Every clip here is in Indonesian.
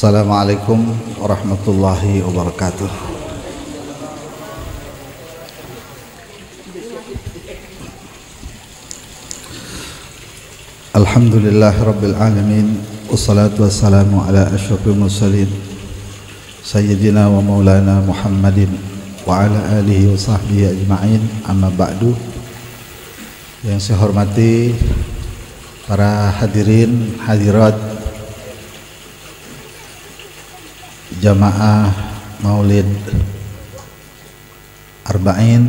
Assalamualaikum warahmatullahi wabarakatuh. Alhamdulillah rabbil alamin, wassalatu wassalamu ala asyrafil mursalin sayyidina wa maulana Muhammadin wa ala alihi wa sahbihi ajma'in, amma ba'du. Yang saya hormati para hadirin hadirat jamaah Maulid Arba'in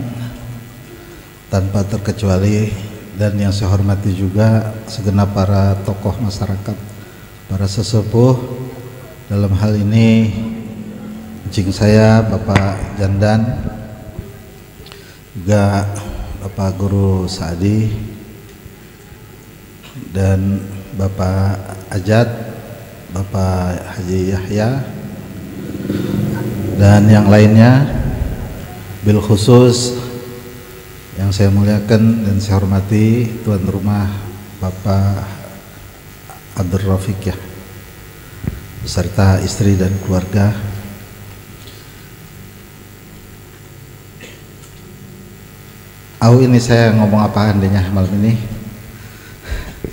tanpa terkecuali, dan yang saya hormati juga segenap para tokoh masyarakat, para sesepuh. Dalam hal ini encing saya Bapak Jandan, juga Bapak Guru Saadi dan Bapak Ajat, Bapak Haji Yahya, dan yang lainnya. Bil khusus yang saya muliakan dan saya hormati tuan rumah Bapak Abdul Rafiq ya, beserta istri dan keluarga. Ini saya ngomong apa andainya malam ini.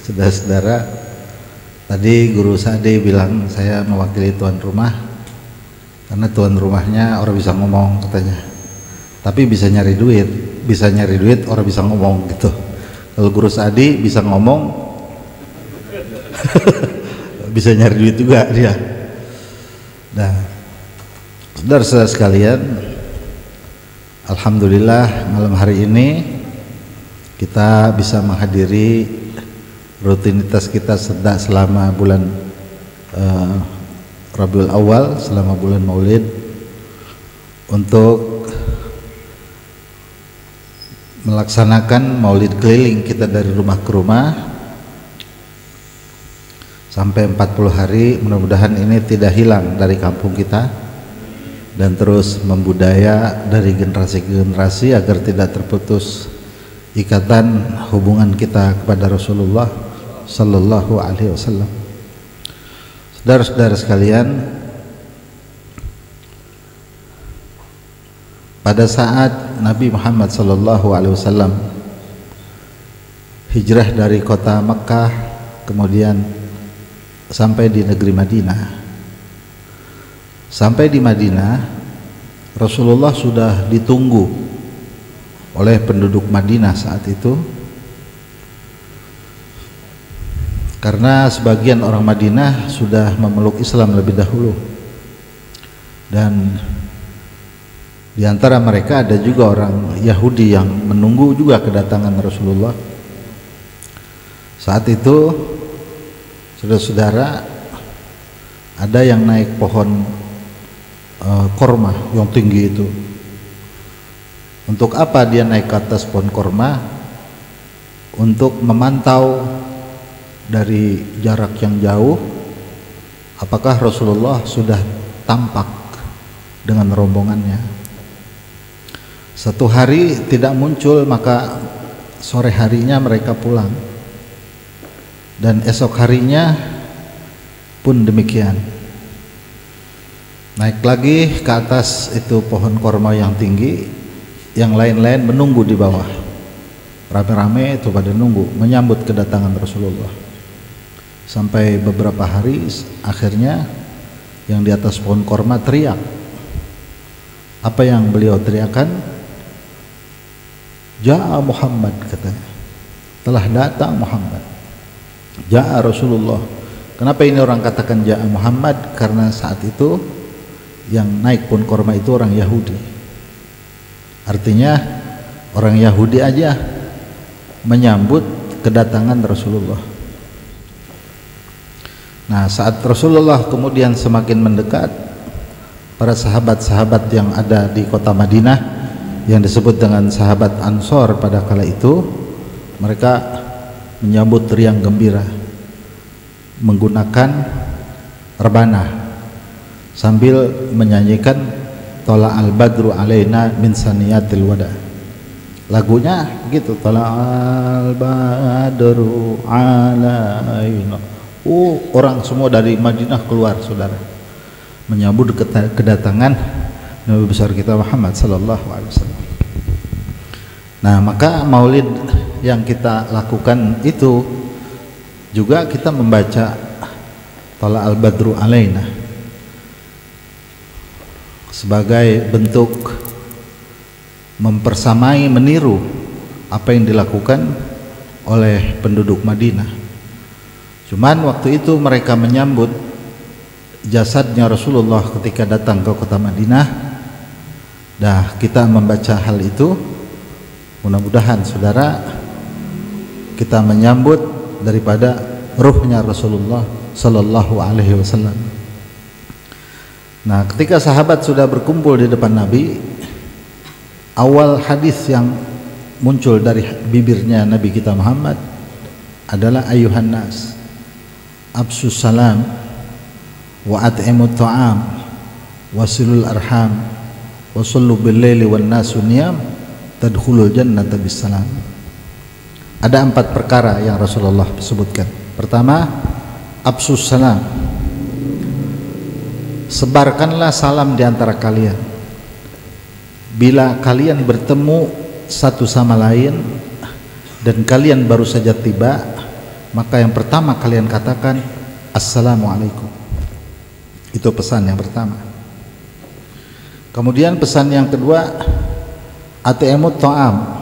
Saudara-saudara, tadi Guru Saadi bilang saya mewakili tuan rumah karena tuan rumahnya orang bisa ngomong katanya, tapi bisa nyari duit orang bisa ngomong gitu. Kalau Guru Saadi bisa ngomong bisa nyari duit juga dia. Nah, saudara-saudara sekalian, alhamdulillah malam hari ini kita bisa menghadiri rutinitas kita selama bulan Rabiul Awal, selama bulan Maulid, untuk melaksanakan Maulid keliling kita dari rumah ke rumah sampai 40 hari. Mudah-mudahan ini tidak hilang dari kampung kita dan terus membudaya dari generasi ke generasi agar tidak terputus ikatan hubungan kita kepada Rasulullah Sallallahu Alaihi Wasallam. Saudara-saudara sekalian, pada saat Nabi Muhammad Sallallahu Alaihi Wasallam hijrah dari kota Mekah kemudian sampai di negeri Madinah, sampai di Madinah Rasulullah sudah ditunggu oleh penduduk Madinah saat itu, karena sebagian orang Madinah sudah memeluk Islam lebih dahulu, dan di antara mereka ada juga orang Yahudi yang menunggu juga kedatangan Rasulullah. Saat itu, saudara-saudara, ada yang naik pohon korma yang tinggi itu. Untuk apa dia naik ke atas pohon korma? Untuk memantau dari jarak yang jauh apakah Rasulullah sudah tampak dengan rombongannya. Satu hari tidak muncul, maka sore harinya mereka pulang, dan esok harinya pun demikian. Naik lagi ke atas itu pohon korma yang tinggi, yang lain-lain menunggu di bawah, rame-rame itu pada nunggu menyambut kedatangan Rasulullah. Sampai beberapa hari, akhirnya yang di atas pohon korma teriak. Apa yang beliau teriakan? Ja'a Muhammad, katanya, telah datang Muhammad. Ja'a Rasulullah. Kenapa ini orang katakan Ja'a Muhammad? Karena saat itu yang naik pohon korma itu orang Yahudi. Artinya orang Yahudi aja menyambut kedatangan Rasulullah. Nah, saat Rasulullah kemudian semakin mendekat, para sahabat-sahabat yang ada di kota Madinah yang disebut dengan sahabat Ansor pada kala itu, mereka menyambut riang gembira menggunakan rebana sambil menyanyikan Tola al-badru alaina min saniyatil wada. Lagunya gitu, Tola al-badru alaina. Orang semua dari Madinah keluar, saudara. menyambut kedatangan Nabi besar kita Muhammad sallallahu alaihi wasallam. Nah, maka maulid yang kita lakukan itu juga kita membaca Thala al-Badru alaina sebagai bentuk mempersamai, meniru apa yang dilakukan oleh penduduk Madinah. Cuman waktu itu mereka menyambut jasadnya Rasulullah ketika datang ke kota Madinah. Dah kita membaca hal itu, mudah-mudahan saudara kita menyambut daripada ruhnya Rasulullah sallallahu alaihi wasallam. Nah, ketika sahabat sudah berkumpul di depan Nabi, awal hadis yang muncul dari bibirnya Nabi kita Muhammad adalah ayuhan nas absus salam wa at'imut ta'am wasilul arham wa sallu bil laili wan nasu niyam tadkhulul jannata bisalam. Ada 4 perkara yang Rasulullah sebutkan. Pertama, absus salam, sebarkanlah salam di antara kalian. Bila kalian bertemu satu sama lain dan kalian baru saja tiba, maka yang pertama kalian katakan assalamualaikum. Itu pesan yang pertama. Kemudian pesan yang kedua, at'imut ta'am,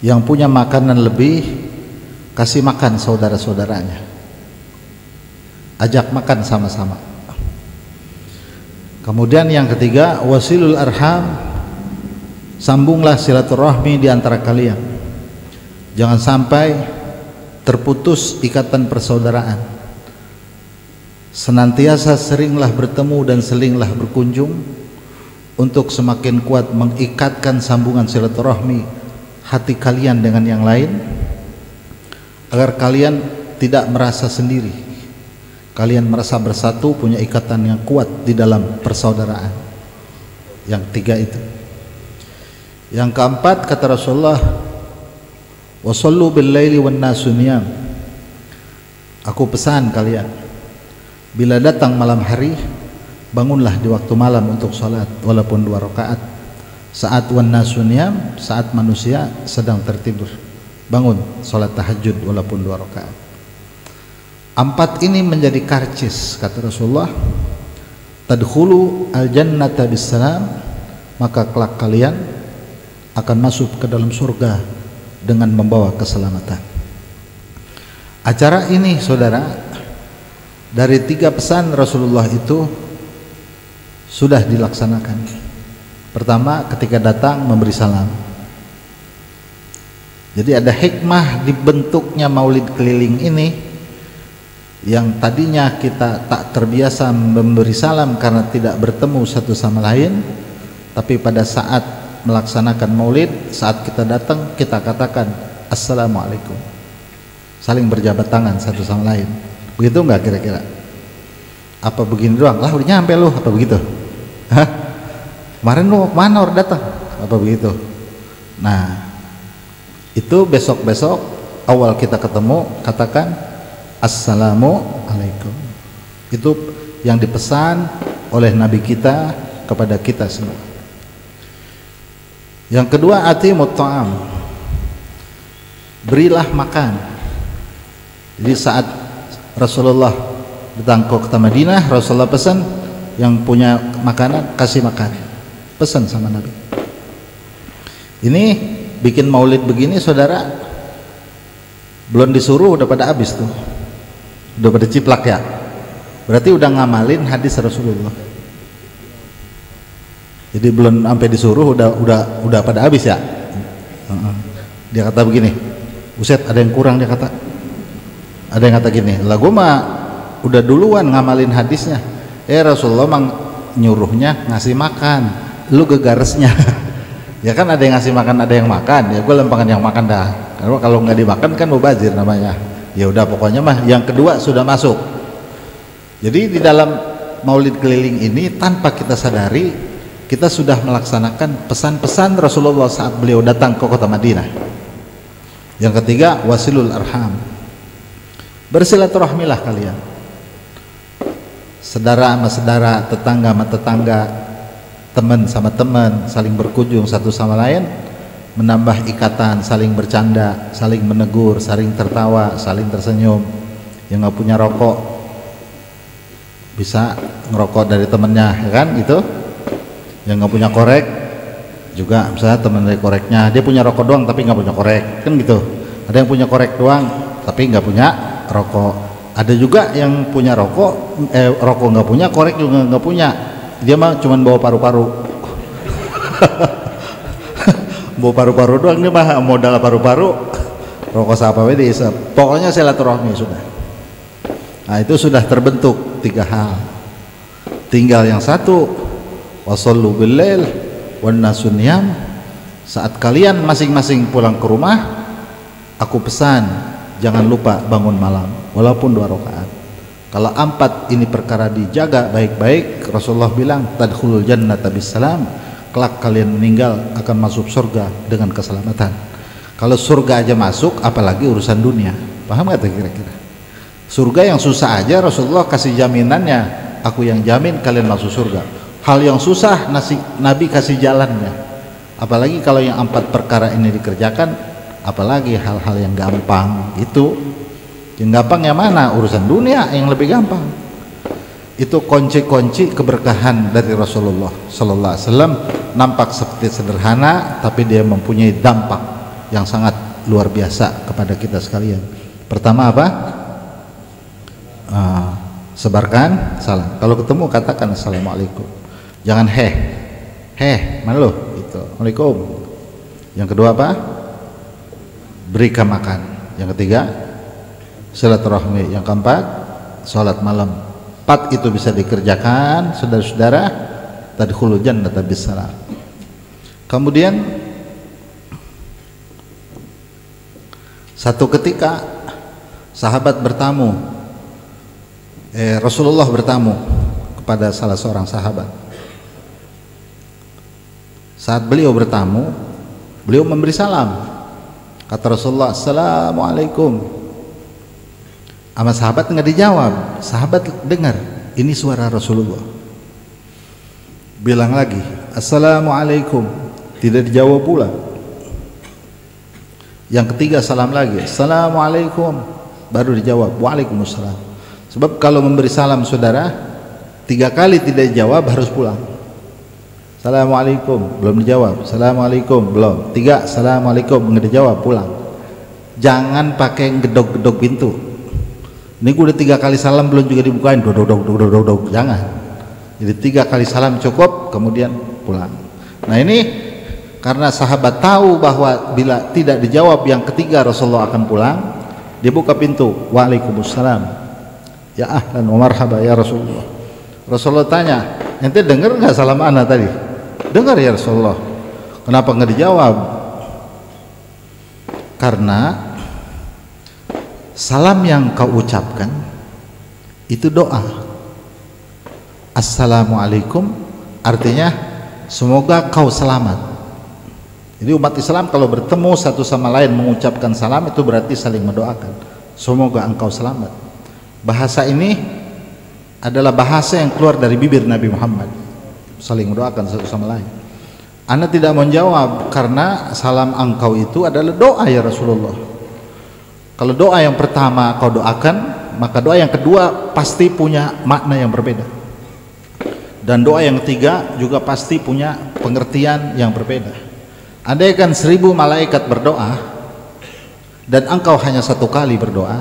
yang punya makanan lebih kasih makan saudara-saudaranya, ajak makan sama-sama. Kemudian yang ketiga, wasilul arham, sambunglah silaturahmi di antara kalian. Jangan sampai terputus ikatan persaudaraan. Senantiasa seringlah bertemu dan seringlah berkunjung untuk semakin kuat mengikatkan sambungan silaturahmi hati kalian dengan yang lain, agar kalian tidak merasa sendiri. Kalian merasa bersatu, punya ikatan yang kuat di dalam persaudaraan. Yang tiga itu. Yang keempat, kata Rasulullah, wasallu bil laili wan nasu niyam. Aku pesan kalian, bila datang malam hari, bangunlah di waktu malam untuk salat walaupun 2 rakaat. Saat wan nasu niyam, saat manusia sedang tertidur, bangun salat tahajud walaupun 2 rakaat. 4 ini menjadi karcis, kata Rasulullah, tadkhulu al-jannata bisalam, maka kelak kalian akan masuk ke dalam surga dengan membawa keselamatan. Acara ini saudara, dari 3 pesan Rasulullah itu sudah dilaksanakan. Pertama, ketika datang memberi salam. Jadi ada hikmah dibentuknya maulid keliling ini, yang tadinya kita tak terbiasa memberi salam karena tidak bertemu satu sama lain, tapi pada saat melaksanakan maulid, saat kita datang kita katakan assalamualaikum, saling berjabat tangan satu sama lain. Begitu enggak kira-kira? Apa begini doang? Lah udah nyampe lu, apa begitu? Hah? Kemarin lu mana orang datang? Apa begitu? Nah, itu besok-besok awal kita ketemu katakan assalamualaikum. Itu yang dipesan oleh Nabi kita kepada kita semua. Yang kedua, atimut ta'am, berilah makan. Jadi saat Rasulullah datang ke kota Madinah, Rasulullah pesan yang punya makanan kasih makan, pesan sama Nabi. Ini bikin maulid begini saudara, belum disuruh udah pada habis tuh, udah pada ciplak ya. Berarti udah ngamalin hadis Rasulullah. Jadi belum sampai disuruh udah pada habis ya. Dia kata begini, buset ada yang kurang, dia kata. Ada yang kata gini, lah gue mah udah duluan ngamalin hadisnya. Rasulullah mang nyuruhnya ngasih makan, lu gegaresnya. Ya kan ada yang ngasih makan, ada yang makan. Ya gue lempangan yang makan dah. Karena kalau nggak dimakan kan mubazir namanya. Ya udah pokoknya mah yang kedua sudah masuk. Jadi di dalam maulid keliling ini tanpa kita sadari, kita sudah melaksanakan pesan-pesan Rasulullah saat beliau datang ke kota Madinah. Yang ketiga, wasilul arham, bersilaturahmilah kalian. Saudara sama saudara, tetangga sama tetangga, teman sama teman, saling berkunjung satu sama lain, menambah ikatan, saling bercanda, saling menegur, saling tertawa, saling tersenyum. Yang nggak punya rokok bisa ngerokok dari temennya, ya kan, itu. Yang nggak punya korek juga misalnya temen dari koreknya, dia punya rokok doang tapi nggak punya korek, kan gitu. Ada yang punya korek doang tapi nggak punya rokok. Ada juga yang punya rokok, rokok nggak punya, korek juga nggak punya, dia mah cuman bawa paru-paru. Bawa paru-paru doang, dia mah modal paru-paru, rokok siapa diisap. Pokoknya silaturahmi sudah. Nah, itu sudah terbentuk 3 hal. Tinggal yang satu, wasallu billail wan nasu niyam. Saat kalian masing-masing pulang ke rumah, aku pesan jangan lupa bangun malam walaupun 2 rakaat. Kalau 4 ini perkara dijaga baik-baik, Rasulullah bilang tadkhulul jannata bisalam, kelak kalian meninggal akan masuk surga dengan keselamatan. Kalau surga aja masuk, apalagi urusan dunia. Paham gak kira-kira? Surga yang susah aja Rasulullah kasih jaminannya, aku yang jamin kalian masuk surga. Hal yang susah Nabi kasih jalannya, apalagi kalau yang 4 perkara ini dikerjakan, apalagi hal-hal yang gampang. Itu yang gampang yang mana? Urusan dunia yang lebih gampang. Itu kunci-kunci keberkahan dari Rasulullah Sallallahu Alaihi Wasallam. Nampak seperti sederhana, tapi dia mempunyai dampak yang sangat luar biasa kepada kita sekalian. Pertama apa? Sebarkan salam. Kalau ketemu katakan assalamualaikum. Jangan mana lo? Itu. Waalaikum. Yang kedua apa? Berikan makan. Yang ketiga, silaturahmi. Yang keempat, sholat malam. 4 itu bisa dikerjakan, saudara-saudara, tadkhulul jannata bisalam. Kemudian satu ketika sahabat bertamu, Rasulullah bertamu kepada salah seorang sahabat. Saat beliau bertamu, beliau memberi salam. Kata Rasulullah, assalamualaikum. Sama sahabat nggak dijawab. Sahabat dengar, ini suara Rasulullah. Bilang lagi, assalamualaikum. Tidak dijawab pula. Yang ketiga salam lagi, assalamualaikum. Baru dijawab, waalaikumsalam. Sebab kalau memberi salam saudara 3 kali tidak dijawab harus pulang. Assalamualaikum, belum dijawab. Assalamualaikum, belum. 3, assalamualaikum, nggak dijawab, pulang. Jangan pakai gedok-gedok pintu. Ini gue udah 3 kali salam belum juga dibukain, dodok. Jangan. Jadi 3 kali salam cukup, kemudian pulang. Nah ini karena sahabat tahu bahwa bila tidak dijawab yang ketiga Rasulullah akan pulang, dia buka pintu. Waalaikumsalam. Ya ahlan wa marhaba ya Rasulullah. Rasulullah tanya, ente dengar nggak salam ana tadi? Dengar ya Rasulullah. Kenapa nggak dijawab? Karena salam yang kau ucapkan itu doa. Assalamualaikum artinya semoga kau selamat. Jadi umat Islam kalau bertemu satu sama lain mengucapkan salam itu berarti saling mendoakan. Semoga engkau selamat. Bahasa ini adalah bahasa yang keluar dari bibir Nabi Muhammad, saling mendoakan satu sama lain. Anda tidak menjawab karena salam engkau itu adalah doa ya Rasulullah. Kalau doa yang pertama kau doakan, maka doa yang kedua pasti punya makna yang berbeda, dan doa yang ketiga juga pasti punya pengertian yang berbeda. Andaikan 1000 malaikat berdoa dan engkau hanya 1 kali berdoa,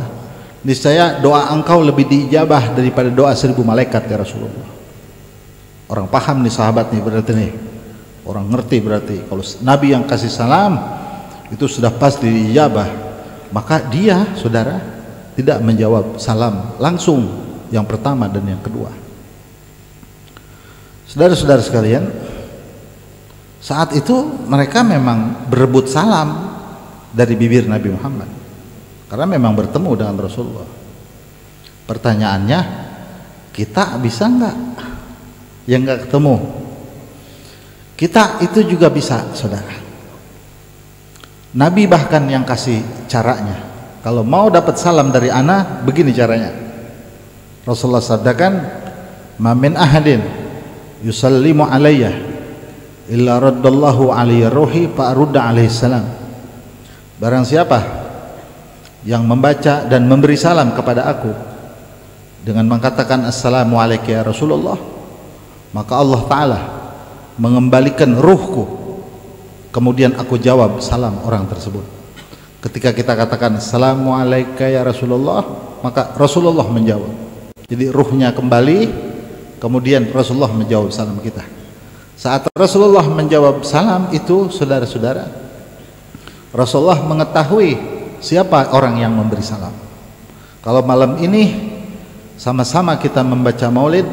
niscaya doa engkau lebih diijabah daripada doa 1000 malaikat ya Rasulullah. Orang paham nih sahabat nih, berarti nih orang ngerti, berarti kalau Nabi yang kasih salam itu sudah pasti diijabah. Maka dia saudara tidak menjawab salam langsung yang pertama dan yang kedua. Saudara-saudara sekalian, saat itu mereka memang berebut salam dari bibir Nabi Muhammad karena memang bertemu dengan Rasulullah. Pertanyaannya, kita bisa nggak yang nggak ketemu? Kita itu juga bisa saudara. Nabi bahkan yang kasih caranya. Kalau mau dapat salam dari ana, begini caranya. Rasulullah sabdakan, ma min ahadin yusallimu alayya illa raddallahu alayya ruhi fa arudda alaihi salam. Barang siapa yang membaca dan memberi salam kepada aku dengan mengatakan assalamu alayka ya Rasulullah, maka Allah Ta'ala mengembalikan ruhku, kemudian aku jawab salam orang tersebut. Ketika kita katakan assalamu alayka ya Rasulullah, maka Rasulullah menjawab. Jadi ruhnya kembali, kemudian Rasulullah menjawab salam kita. Saat Rasulullah menjawab salam itu, saudara-saudara, Rasulullah mengetahui siapa orang yang memberi salam. Kalau malam ini sama-sama kita membaca maulid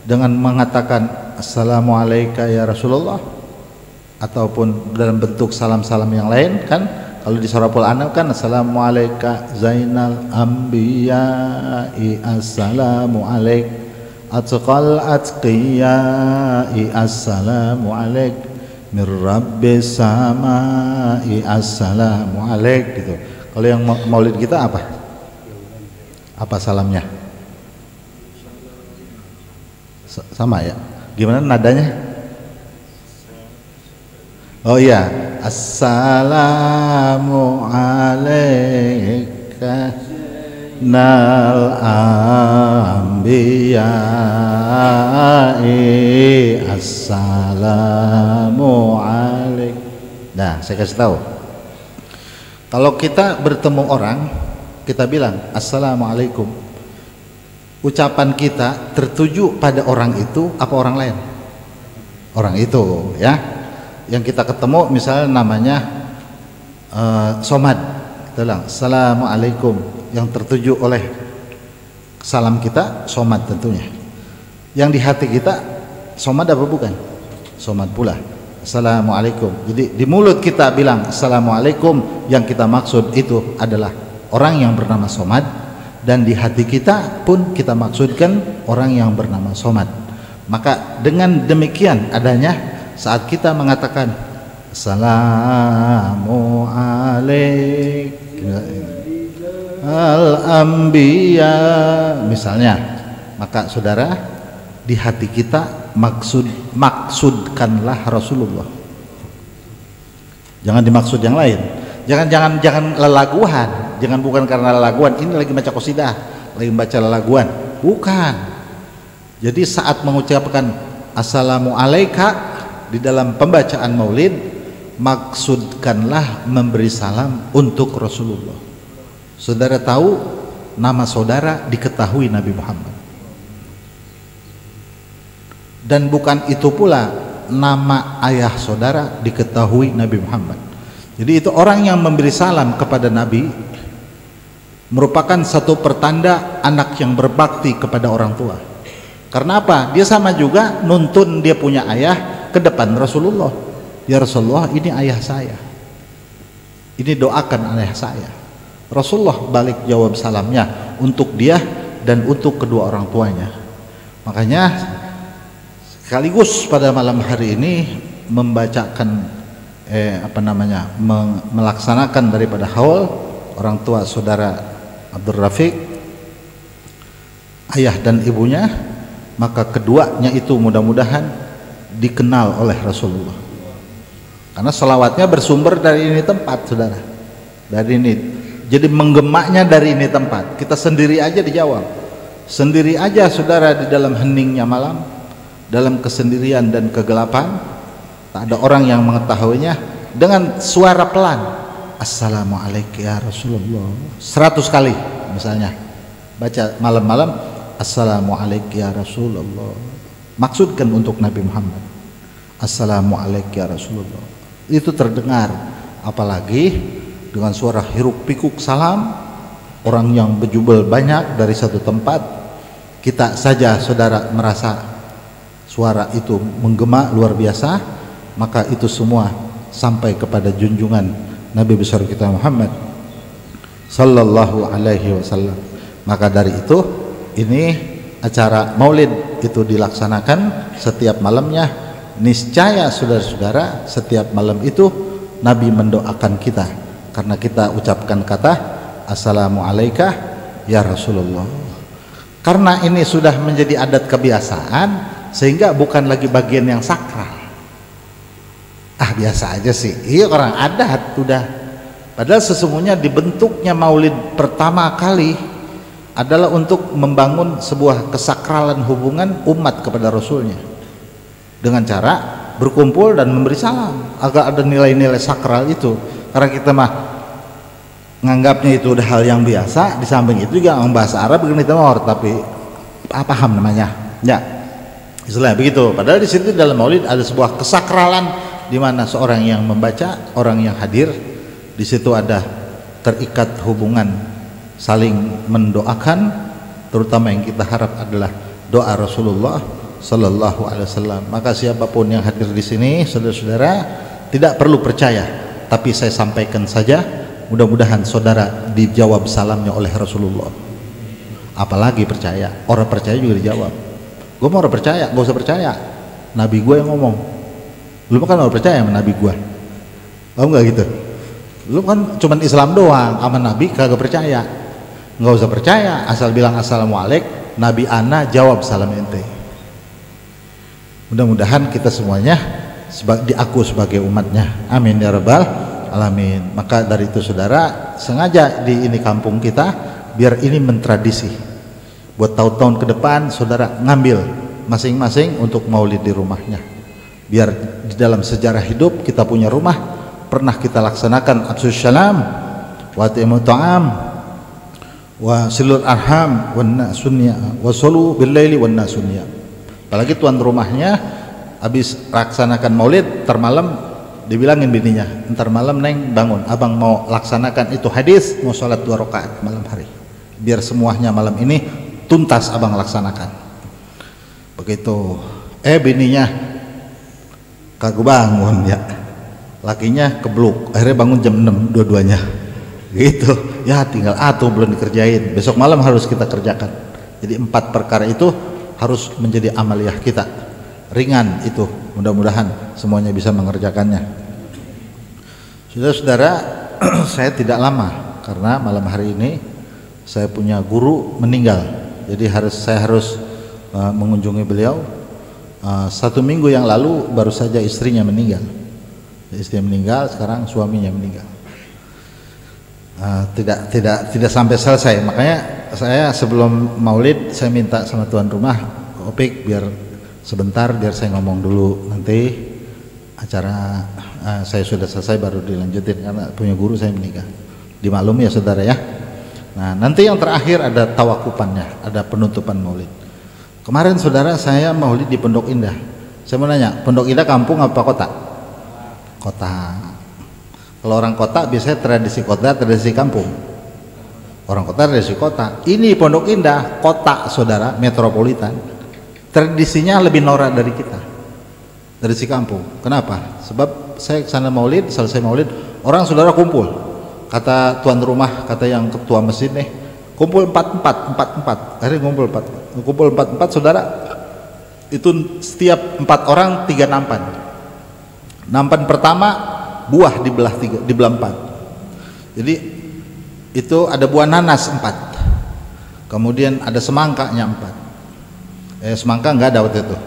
dengan mengatakan assalamu alayka ya Rasulullah, ataupun dalam bentuk salam-salam yang lain, kan kalau di Surahul An'am kan assalamu alayka zainal anbiya'i, assalamu alayk atqal atqiya'i, assalamu alayk mir rabbis sama'i, assalamu alayk, gitu. Kalau yang maulid kita apa? Apa salamnya? Sama ya? Gimana nadanya? Oh iya, assalamu alayka nal anbiya'i, assalamu alayk. Nah, saya kasih tahu. Kalau kita bertemu orang, kita bilang assalamualaikum, ucapan kita tertuju pada orang itu apa orang lain? Orang itu, ya. Yang kita ketemu misalnya namanya Somad, kita bilang assalamualaikum, yang tertuju oleh salam kita Somad tentunya. Yang di hati kita Somad apa bukan? Somad pula, assalamualaikum. Jadi di mulut kita bilang assalamualaikum, yang kita maksud itu adalah orang yang bernama Somad, dan di hati kita pun kita maksudkan orang yang bernama Somad. Maka dengan demikian adanya, saat kita mengatakan assalamu alayk al-anbiya misalnya, maka saudara, di hati kita maksudkanlah Rasulullah. Jangan dimaksud yang lain. Jangan lelaguan. Jangan, bukan karena lelaguan ini lagi baca qasidah, lagi baca lelaguan, bukan. Jadi saat mengucapkan assalamu alayka di dalam pembacaan maulid, maksudkanlah memberi salam untuk Rasulullah. Saudara tahu nama saudara diketahui Nabi Muhammad, dan bukan itu pula nama ayah saudara diketahui Nabi Muhammad. Jadi itu orang yang memberi salam kepada Nabi merupakan satu pertanda anak yang berbakti kepada orang tua. Karena apa? Dia sama juga nuntun dia punya ayah ke depan Rasulullah. Ya Rasulullah, ini ayah saya, ini doakan ayah saya. Rasulullah balik jawab salamnya untuk dia dan untuk kedua orang tuanya. Makanya sekaligus pada malam hari ini membacakan melaksanakan daripada haul orang tua saudara Abdul Rafiq, ayah dan ibunya, maka keduanya itu mudah-mudahan dikenal oleh Rasulullah. Karena selawatnya bersumber dari ini tempat, saudara. Dari ini. Jadi menggemaknya dari ini tempat. Kita sendiri aja dijawab. Sendiri aja, saudara, di dalam heningnya malam, dalam kesendirian dan kegelapan, tak ada orang yang mengetahuinya, dengan suara pelan, assalamualaikum ya Rasulullah, 100 kali misalnya. Baca malam-malam, assalamualaikum ya Rasulullah, maksudkan untuk Nabi Muhammad, assalamualaikum ya Rasulullah. Itu terdengar, apalagi dengan suara hiruk pikuk salam, orang yang berjubel banyak dari satu tempat. Kita saja saudara merasa suara itu menggema luar biasa, maka itu semua sampai kepada junjungan Nabi besar kita Muhammad sallallahu alaihi wasallam. Maka dari itu, ini acara maulid itu dilaksanakan setiap malamnya. Niscaya saudara-saudara, setiap malam itu Nabi mendoakan kita, karena kita ucapkan kata assalamu alayka ya Rasulullah. Karena ini sudah menjadi adat kebiasaan, sehingga bukan lagi bagian yang sakral. Ah, biasa aja sih, iya orang adat udah. Padahal sesungguhnya dibentuknya maulid pertama kali adalah untuk membangun sebuah kesakralan hubungan umat kepada Rasulnya dengan cara berkumpul dan memberi salam, agar ada nilai-nilai sakral itu. Karena kita mah nganggapnya itu udah hal yang biasa, di samping itu juga bahasa Arab begini temor, tapi paham namanya ya, istilahnya begitu. Padahal di situ dalam maulid ada sebuah kesakralan di mana seorang yang membaca, orang yang hadir di situ ada terikat hubungan saling mendoakan, terutama yang kita harap adalah doa Rasulullah Sallallahu Alaihi Wasallam. Maka siapapun yang hadir di sini, saudara-saudara, tidak perlu percaya, tapi saya sampaikan saja, mudah-mudahan saudara dijawab salamnya oleh Rasulullah. Apalagi percaya, orang percaya juga dijawab. Gue mau orang percaya, gak usah percaya, Nabi gue yang ngomong. Lu kan orang percaya sama Nabi gue, paham gak gitu? Lu kan cuman Islam doang, sama Nabi kagak percaya. Nggak usah percaya, asal bilang assalamualaikum, Nabi ana jawab salam ente. Mudah-mudahan kita semuanya diaku sebagai umatnya, amin ya rabbal alamin. Maka dari itu saudara, sengaja di ini kampung kita biar ini mentradisi, buat tahun-tahun ke depan saudara ngambil masing-masing untuk maulid di rumahnya, biar di dalam sejarah hidup kita punya rumah pernah kita laksanakan absus salam wa timu ta'am wa silul arham wan nasunya wa solu bil laili wan nasunya. Apalagi tuan rumahnya habis laksanakan maulid, ntar malam dibilangin bininya, ntar malam neng bangun, abang mau laksanakan itu hadis, mau sholat 2 rakaat malam hari, biar semuanya malam ini tuntas abang laksanakan. Begitu bininya kagak bangun ya, lakinya kebluk, akhirnya bangun jam 6 dua-duanya gitu ya, tinggal belum dikerjain, besok malam harus kita kerjakan. Jadi 4 perkara itu harus menjadi amaliyah kita, ringan itu, mudah-mudahan semuanya bisa mengerjakannya. Saudara-saudara, saya tidak lama karena malam hari ini saya punya guru meninggal, jadi saya harus mengunjungi beliau. 1 minggu yang lalu baru saja istrinya meninggal. Istrinya meninggal, sekarang suaminya meninggal. Tidak sampai selesai, makanya saya sebelum maulid saya minta sama tuan rumah, Opik biar sebentar, biar saya ngomong dulu, nanti acara saya sudah selesai baru dilanjutin, karena punya guru saya meninggal. Dimaklumi ya saudara ya. Nah, nanti yang terakhir ada tawakupannya, ada penutupan maulid. Kemarin saudara saya maulid di Pondok Indah. Saya mau nanya, Pondok Indah kampung apa kota? Kota. Kalau orang kota biasanya tradisi kota, tradisi kampung. Orang kota tradisi kota. Ini Pondok Indah kota saudara, metropolitan. Tradisinya lebih norak dari kita, dari si kampung. Kenapa? Sebab saya kesana maulid, selesai maulid, orang saudara kumpul. Kata tuan rumah, kata yang ketua masjid nih, kumpul 4-4. Akhirnya kumpul 4-4 saudara. Itu setiap 4 orang 3 nampan. Nampan pertama buah dibelah 3, dibelah 4. Jadi itu ada buah nanas 4. Kemudian ada semangkanya 4. Semangka enggak ada waktu itu.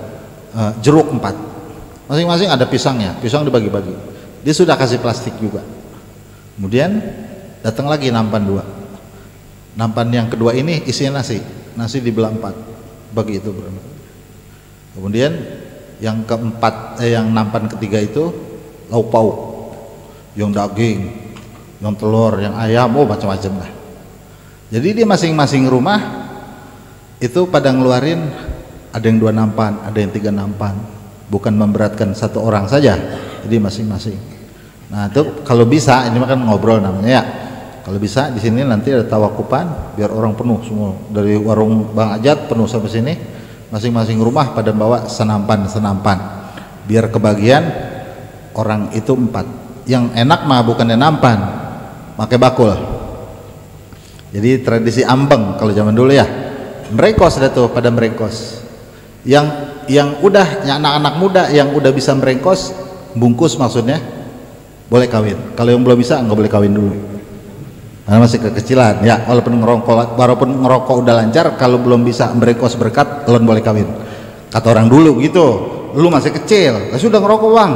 Jeruk 4. Masing-masing ada pisangnya. Pisang dibagi-bagi. Dia sudah kasih plastik juga. Kemudian datang lagi nampan 2. Nampan yang kedua ini isinya nasi. Nasi dibelah 4. Bagi itu berapa. Kemudian yang keempat, yang nampan ketiga itu lauk pauk, yang daging, yang telur, yang ayam, macam-macam lah. Jadi di masing-masing rumah itu pada ngeluarin, ada yang 2 nampan, ada yang 3 nampan, bukan memberatkan satu orang saja, jadi masing-masing. Nah itu kalau bisa, ini makan ngobrol namanya ya. Kalau bisa di sini nanti ada tawakupan, biar orang penuh semua, dari warung Bang Ajat penuh sampai sini. Masing-masing rumah pada bawa senampan, biar kebagian orang itu 4. Yang enak mah bukan nampan, pakai bakul. Jadi tradisi ambeng kalau zaman dulu ya, merengkos ada tuh, pada merengkos. Yang udah, yang anak-anak muda yang udah bisa merengkos, bungkus maksudnya, boleh kawin. Kalau yang belum bisa nggak boleh kawin dulu. Karena masih kekecilan ya, walaupun ngerokok udah lancar, kalau belum bisa merekos berkat belum boleh kawin, kata orang dulu gitu. Lu masih kecil, sudah ngerokok bang,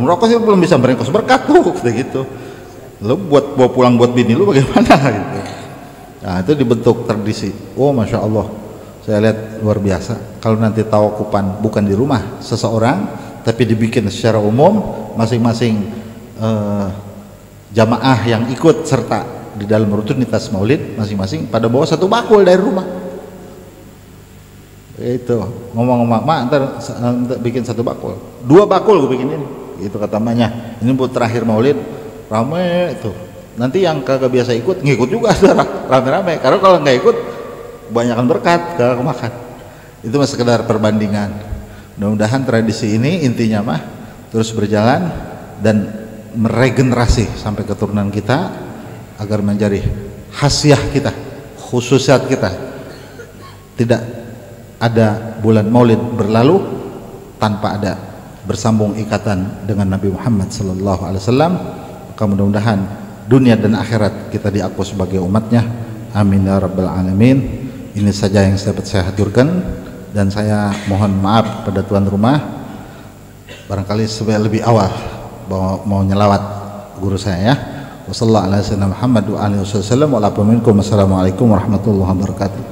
ngerokok sih belum bisa merekos berkat tuh, gitu. Lu buat bawa pulang buat bini lu bagaimana gitu. Nah itu dibentuk tradisi. Oh masya Allah, saya lihat luar biasa. Kalau nanti tawakupan bukan di rumah seseorang, tapi dibikin secara umum, masing-masing jamaah yang ikut serta di dalam rutinitas maulid masing-masing pada bawa satu bakul dari rumah. Itu ngomong-ngomong mak ntar bikin satu bakul, 2 bakul gue bikin ini, gitu kata maknya. Ini buat terakhir maulid rame itu. Nanti yang kagak biasa ikut ngikut juga rame-rame, karena kalau nggak ikut kebanyakan berkat kagak makan. Itu mah sekedar perbandingan. Mudah-mudahan tradisi ini intinya mah terus berjalan dan meregenerasi sampai keturunan kita, agar menjadi khasiah kita, khususat kita. Tidak ada bulan maulid berlalu tanpa ada bersambung ikatan dengan Nabi Muhammad SAW. Maka mudah-mudahan dunia dan akhirat kita diaku sebagai umatnya. Amin ya rabbal alamin. Ini saja yang dapat saya haturkan, dan saya mohon maaf pada tuan rumah barangkali supaya lebih awal mau nyelawat guru saya ya. Wassalamualaikum warahmatullahi wabarakatuh.